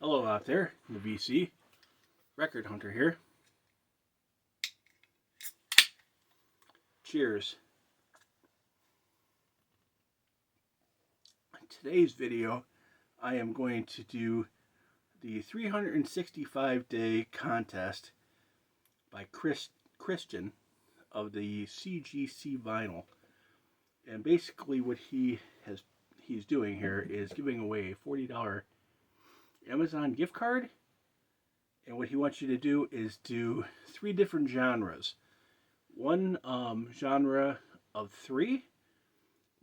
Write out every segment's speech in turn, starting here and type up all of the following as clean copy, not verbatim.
Hello out there in the VC. Record Hunter here. Cheers. In today's video, I am going to do the 365-day contest by Christian of the CGC vinyl. And basically what he's doing here is giving away a $40 Amazon gift card. And what he wants you to do is do 3 different genres. One genre of 3,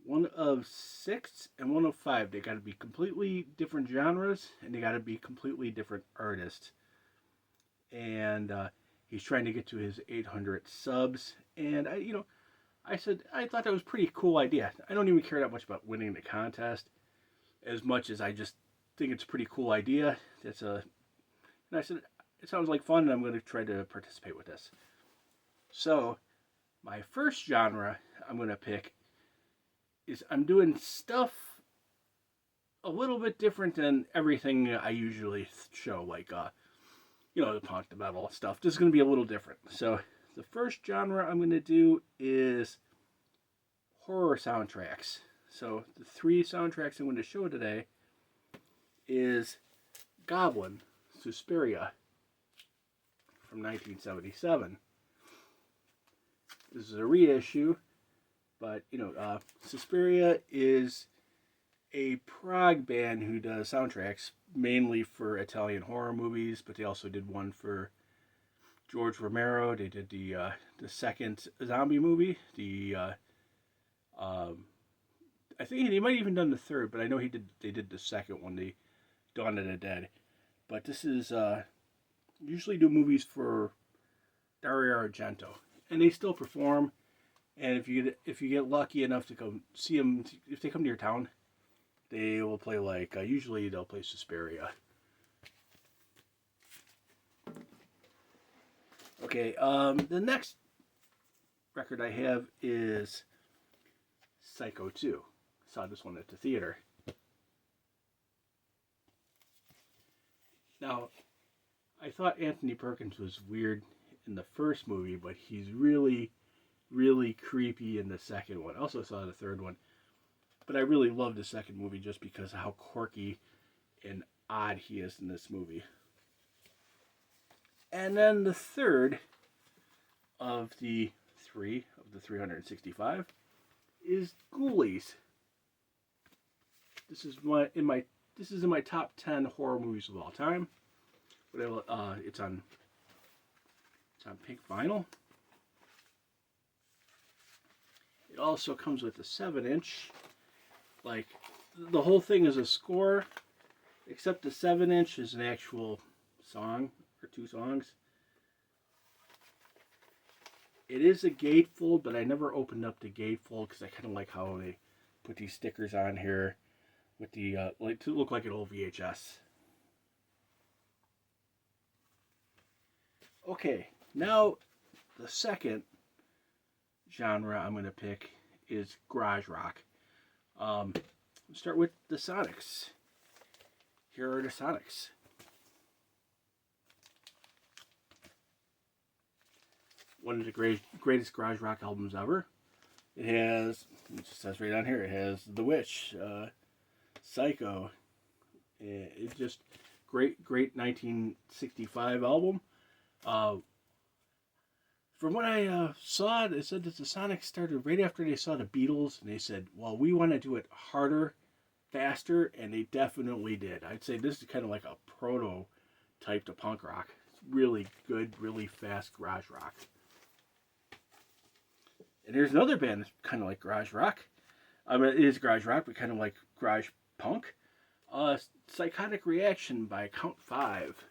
one of 6, and one of 5. They got to be completely different genres, and they got to be completely different artists. And he's trying to get to his 800 subs. And I said I thought that was a pretty cool idea. I don't even care that much about winning the contest, as much as I just think it's a pretty cool idea. And I said it sounds like fun, and I'm going to try to participate with this. So my first genre I'm going to pick is I'm doing stuff a little bit different than everything I usually show, like the punk, the metal stuff. This is going to be a little different. So the first genre I'm going to do is horror soundtracks. So the 3 soundtracks I'm going to show today is Goblin, Suspiria from 1977. This is a reissue, but Suspiria is a Prague band who does soundtracks mainly for Italian horror movies, but they also did one for George Romero. They did the second zombie movie. I think he might have even done the third, but I know they did the second one, the Dawn of the Dead. But this is usually do movies for Dario Argento, and they still perform. And if you get lucky enough to come see them, if they come to your town, they will play usually they'll play Suspiria. Okay, the next record I have is Psycho 2. Saw this one at the theater. Now, I thought Anthony Perkins was weird in the first movie, but he's really, really creepy in the second one. I also saw the third one, but I really loved the second movie just because of how quirky and odd he is in this movie. And then the third of the 365 is Ghoulies. This is in my top 10 horror movies of all time. It's on pink vinyl. It also comes with a 7-inch. Like, the whole thing is a score, except the 7-inch is an actual song, or 2 songs. It is a gatefold, but I never opened up the gatefold because I kind of like how they put these stickers on here with the to look like an old VHS. Okay, now the second genre I'm going to pick is garage rock. Let's start with the Sonics. Here are the Sonics. One of the greatest garage rock albums ever. It says right on here, it has The Witch, Psycho. It's just great 1965 album. From what I saw, it said that the Sonics started right after they saw the Beatles, and they said, well, we want to do it harder, faster, and they definitely did. I'd say this is kind of like a prototype to punk rock. It's really good, really fast garage rock. And there's another band that's kind of like garage rock. I mean, it is garage rock, but kind of like garage punk. Psychotic Reaction by Count 5.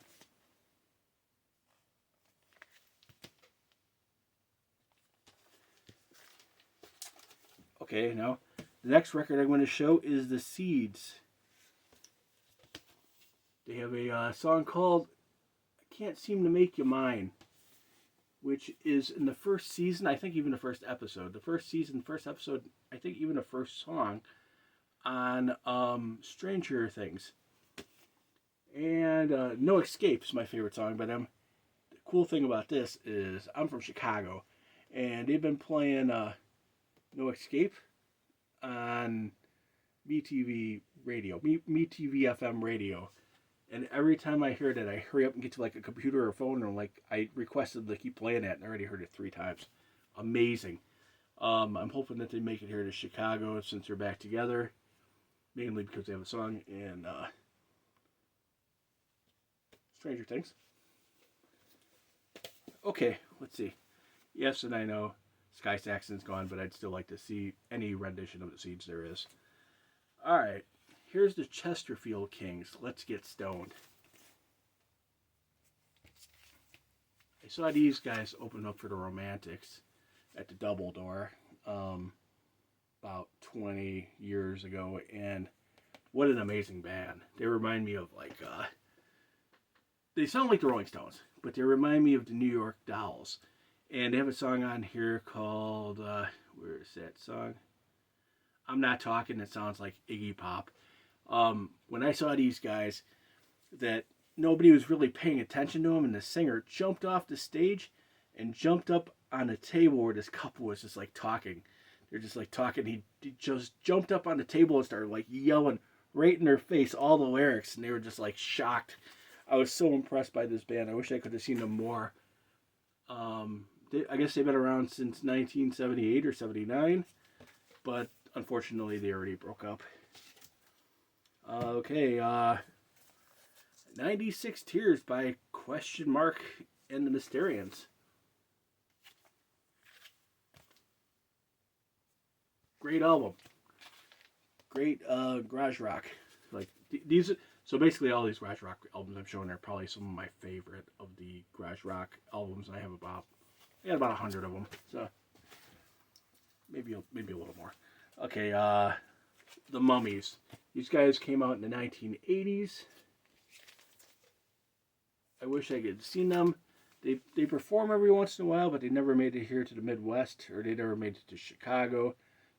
Okay, now the next record I'm going to show is The Seeds. They have a song called I Can't Seem to Make You Mine, which is in the first season, I think even the first episode. The first season, first episode, I think even the first song on Stranger Things. And No Escape's my favorite song by them. The cool thing about this is I'm from Chicago, and they've been playing No Escape on MeTV radio, MeTV FM radio. And every time I hear that, I hurry up and get to like a computer or phone, and like I requested to keep playing that, and I already heard it 3 times. Amazing. I'm hoping that they make it here to Chicago since they're back together, mainly because they have a song in Stranger Things. Okay, let's see. Yes, and I know Sky Saxon's gone, but I'd still like to see any rendition of the Siege there is. Alright, here's the Chesterfield Kings. Let's get stoned. I saw these guys open up for the Romantics at the Double Door about 20 years ago, and what an amazing band. They remind me of like, they sound like the Rolling Stones, but they remind me of the New York Dolls. And they have a song on here called, where is that song? I'm Not Talking. It sounds like Iggy Pop. When I saw these guys, that nobody was really paying attention to him, and the singer jumped off the stage and jumped up on a table where this couple was just like talking. They're just like talking. He just jumped up on the table and started like yelling right in their face all the lyrics, and they were just like shocked. I was so impressed by this band. I wish I could have seen them more. I guess they've been around since 1978 or 79, but unfortunately they already broke up. Okay, 96 Tears by Question Mark and the Mysterians. Great album. Great garage rock. Like these, so basically all these garage rock albums I'm showing are probably some of my favorite of the garage rock albums. I had about 100 of them, so maybe a little more. Okay, the Mummies. These guys came out in the 1980s. I wish I could have seen them. They perform every once in a while, but they never made it here to the Midwest, or they never made it to Chicago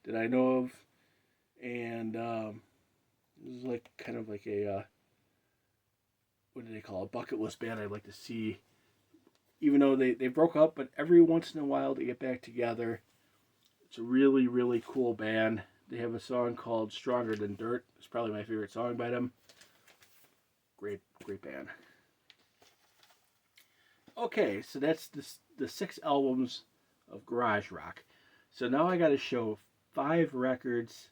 that I know of. And this is like kind of like a what do they call it? A bucket list band I'd like to see. Even though they broke up, but every once in a while they get back together. It's a really, really cool band. They have a song called Stronger Than Dirt. It's probably my favorite song by them. Great band. Okay, so that's the 6 albums of garage rock. So now I got to show 5 records.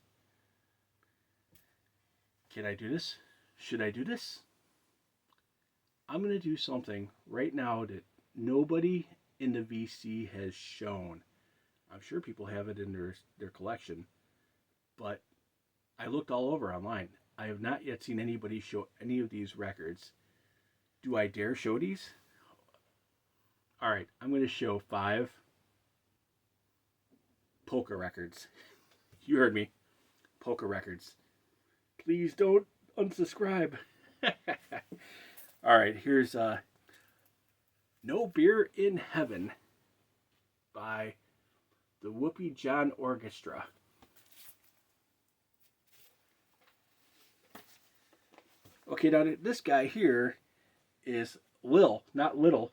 Can I do this? Should I do this? I'm going to do something right now that nobody in the VC has shown. I'm sure people have it in their collection, but I looked all over online. I have not yet seen anybody show any of these records. Do I dare show these? Alright, I'm going to show 5 polka records. You heard me. Polka records. Please don't unsubscribe. Alright, here's No Beer in Heaven by the Whoopi John Orchestra. Okay, now this guy here is Lil, not Little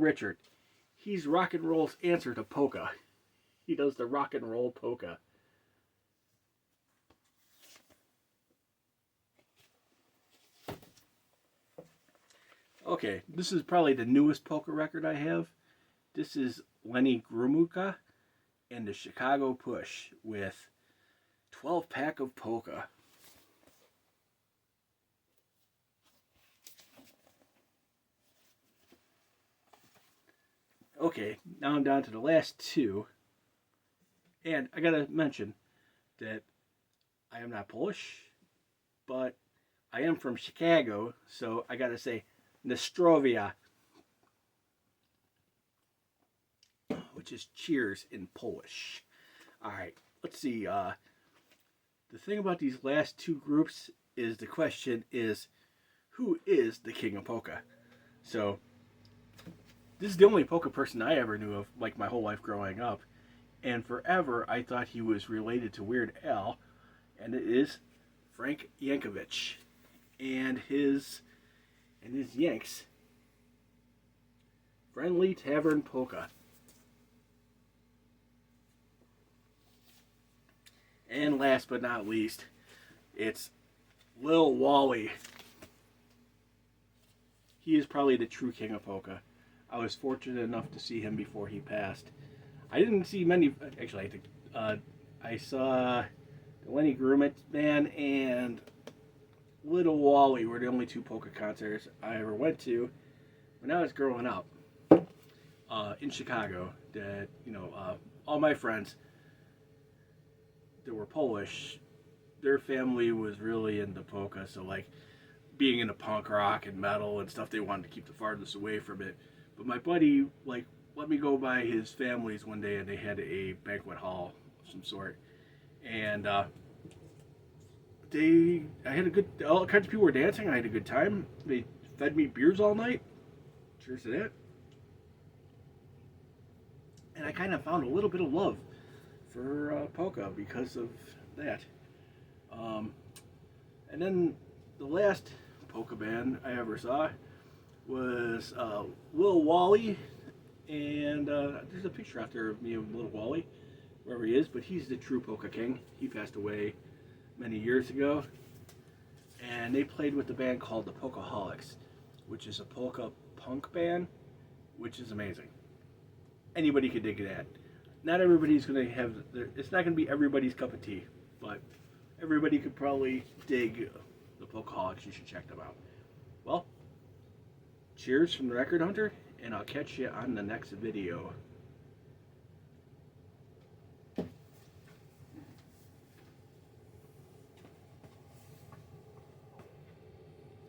Richard. He's rock and roll's answer to polka. He does the rock and roll polka. Okay, this is probably the newest polka record I have. This is Lenny Grumuka and the Chicago Push with 12-pack of polka. Okay, now I'm down to the last 2. And I gotta mention that I am not Polish, but I am from Chicago, so I gotta say Nostrovia, which is cheers in Polish. Alright, let's see. The thing about these last 2 groups is the question is, who is the king of polka? So, this is the only polka person I ever knew of, like my whole life growing up. And forever I thought he was related to Weird Al, and it is Frank Yankovic. And his and his Yanks Friendly Tavern Polka. And last but not least, it's Lil Wally. He is probably the true king of polka. I was fortunate enough to see him before he passed. I didn't see many. Actually, I think I saw the Lenny Grummet band and Little Wally were the only two polka concerts I ever went to when I was growing up in Chicago. That all my friends that were Polish, their family was really into polka, so like being into punk rock and metal and stuff, they wanted to keep the farthest away from it. But my buddy like let me go by his family's one day, and they had a banquet hall of some sort, and I had a good, all kinds of people were dancing. I had a good time. They fed me beers all night. Cheers to that. And I kind of found a little bit of love for polka because of that. And then the last polka band I ever saw was Lil Wally, and there's a picture out there of me of Lil Wally, wherever he is, but he's the true polka king. He passed away many years ago, and they played with the band called the Polkaholics, which is a polka punk band, which is amazing. Anybody could dig that. Not everybody's going to have, it's not going to be everybody's cup of tea, but everybody could probably dig the Polkaholics. You should check them out. Well, cheers from the Record Hunter, and I'll catch you on the next video.